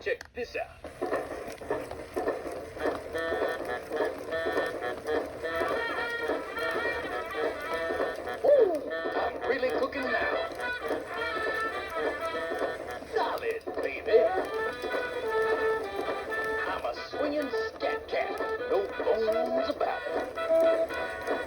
Check this out. Ooh, I'm really cooking now. Solid, baby. I'm a swinging scat cat. No bones about it.